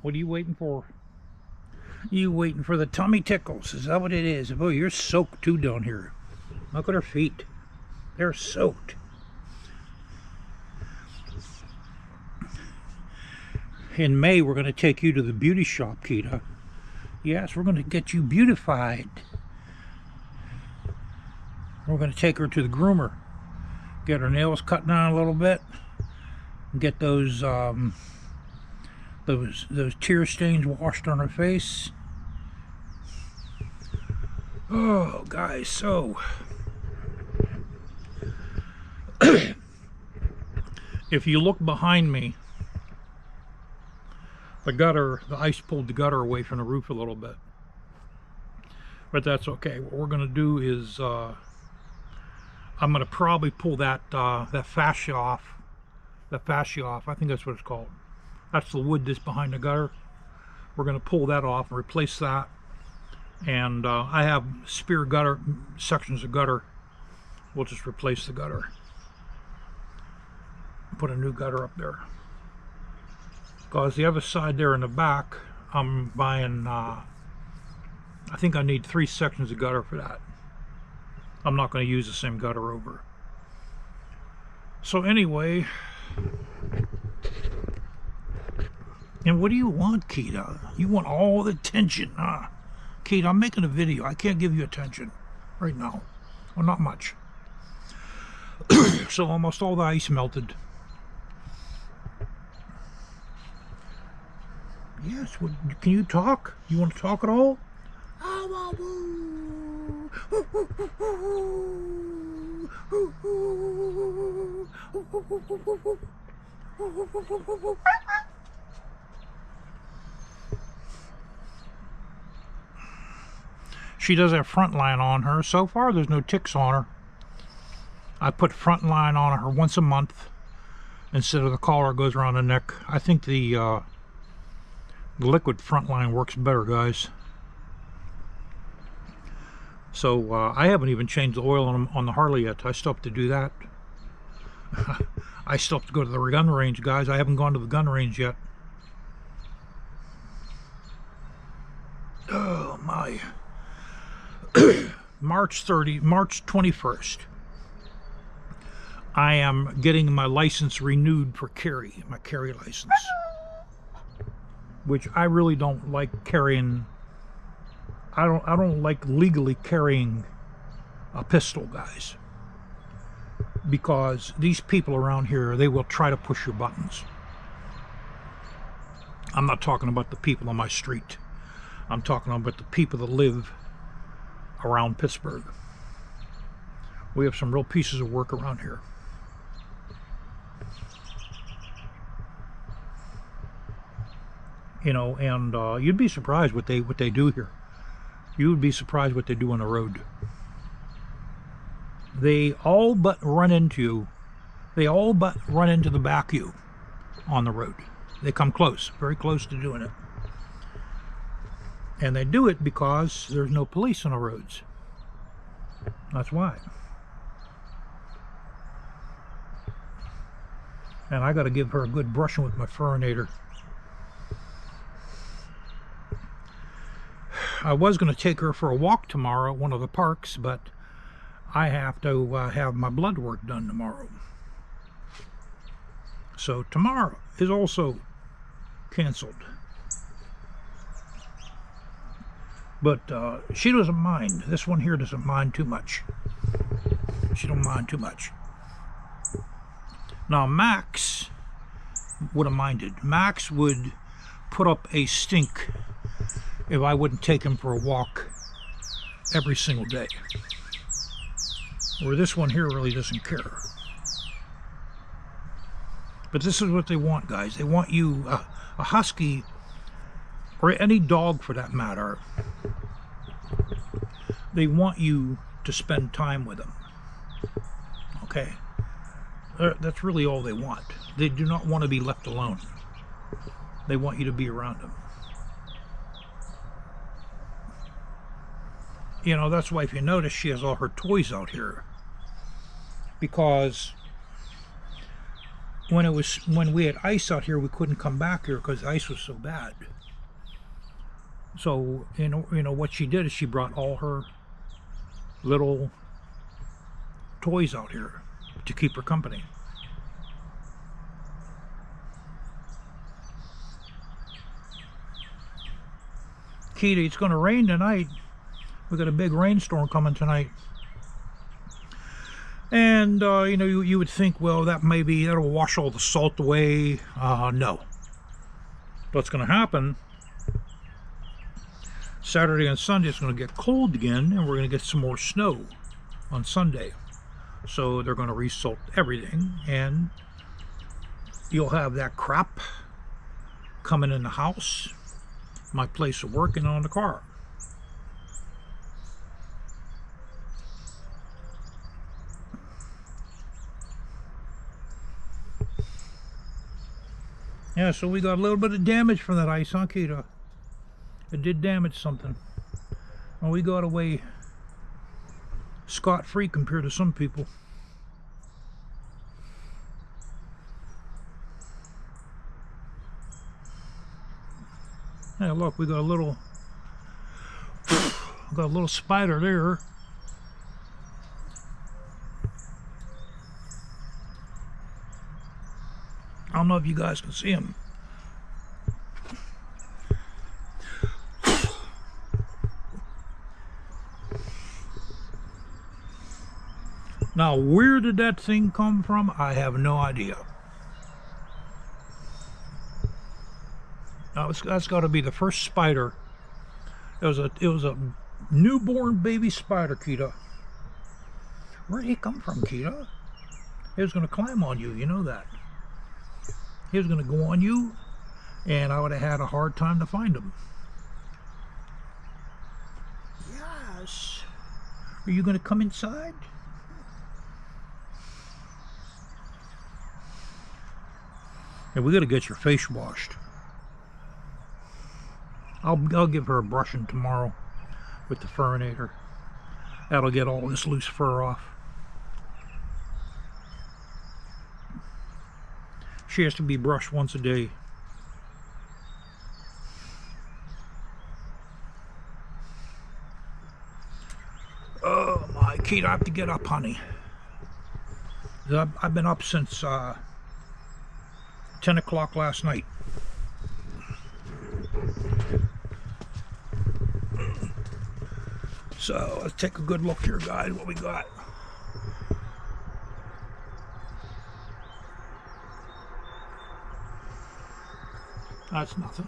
What are you waiting for? You waiting for the tummy tickles? Is that what it is? Boy, you're soaked too down here. Look at her feet. They're soaked. In May, we're going to take you to the beauty shop, Kita. Yes, we're going to get you beautified. We're going to take her to the groomer. Get her nails cut down a little bit. Get those tear stains washed on her face. Oh, guys, so if you look behind me, the ice pulled the gutter away from the roof a little bit. But that's okay. What we're going to do is I'm going to probably pull that fascia off. The fascia off. I think that's what it's called. That's the wood that's behind the gutter. We're going to pull that off and replace that. And I have spare gutter sections of gutter. We'll just replace the gutter. Put a new gutter up there. Because the other side there in the back, I'm buying, I think I need 3 sections of gutter for that. I'm not going to use the same gutter over. So anyway, and what do you want, Kita? You want all the attention, huh? Kita, I'm making a video. I can't give you attention right now. Well, not much. So almost all the ice melted. Yes, what, can you talk? You want to talk at all? She does have front line on her. So far, there's no ticks on her. I put front line on her once a month instead of the collar goes around the neck. I think the liquid front line works better, guys. So I haven't even changed the oil on the Harley yet. I still have to do that. I still have to go to the gun range, guys. I haven't gone to the gun range yet. Oh my. March 21st. I am getting my license renewed for carry, my carry license. Which I really don't like carrying. I don't like legally carrying a pistol, guys, because these people around here, they will try to push your buttons. I'm not talking about the people on my street. I'm talking about the people that live around Pittsburgh. We have some real pieces of work around here. You know, and you'd be surprised what they do here. You would be surprised what they do on the road. They all but run into you. They all but run into the back of you on the road. They come close, very close to doing it. And they do it because there's no police on the roads. That's why. And I got to give her a good brushing with my furinator. I was going to take her for a walk tomorrow at one of the parks, but I have to have my blood work done tomorrow. So tomorrow is also canceled. But she doesn't mind. This one here doesn't mind too much. She don't mind too much. Now Max would have minded. Max would put up a stink if I wouldn't take him for a walk every single day. Where this one here really doesn't care. But this is what they want, guys. They want you, a husky, or any dog for that matter, they want you to spend time with them. Okay? That's really all they want. They do not want to be left alone. They want you to be around them. You know, that's why if you notice, she has all her toys out here. Because when we had ice out here, we couldn't come back here because the ice was so bad. So you know what she did is she brought all her little toys out here to keep her company. Kita, it's going to rain tonight. We got a big rainstorm coming tonight. And you know, you would think, well, that'll wash all the salt away. No. What's going to happen? Saturday and Sunday it's going to get cold again, and we're going to get some more snow on Sunday. So they're going to resalt everything, and you'll have that crap coming in the house, my place of work, and on the car. Yeah, so we got a little bit of damage from that ice, huh, Kita? It did damage something. Well, we got away scot-free compared to some people. Yeah, look, we got a little spider there. I don't know if you guys can see him. Now, where did that thing come from? I have no idea. Now, that's got to be the first spider. It was a newborn baby spider, Kita. Where did he come from, Kita? He was going to climb on you, you know that. He was going to go on you, and I would have had a hard time to find him. Yes. Are you going to come inside? Hey, we got to get your face washed. I'll give her a brushing tomorrow with the furinator. That'll get all this loose fur off. She has to be brushed once a day. Oh my, Kate, I have to get up, honey. I've been up since 10 o'clock last night. So let's take a good look here, guys, what we got. That's nothing.